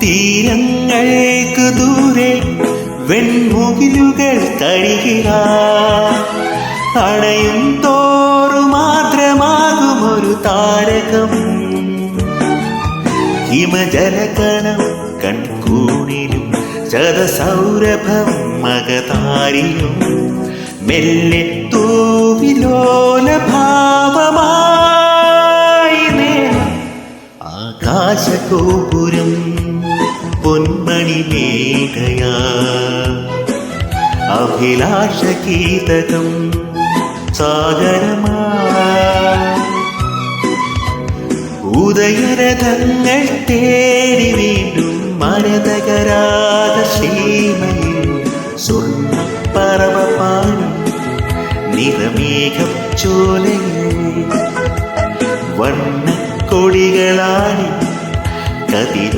തീരങ്ങൾക്ക് ദൂരെ വെൺമുകിലുകൾ തഴിക അണയും തോറു മാത്രമാകുമൊരു താരകം ഹിമജലകണം കൺകൂണിലും ശതസൗരഭം മകതാരിലും മെല്ലെ തൂവിലോല ഭാവമായി നേരം ആകാശഗോപുരം പൊന്മണി മേഘയാ അഭിലാഷഗീതകം സാഗരമാ ഉദയരഥങ്ങൾ തേടി വീണ്ടും മരതകരാഗ ശ്രീമയിൽ സ്വർണ്ണപ്പറവ പാടി നിറമേഘം ചോല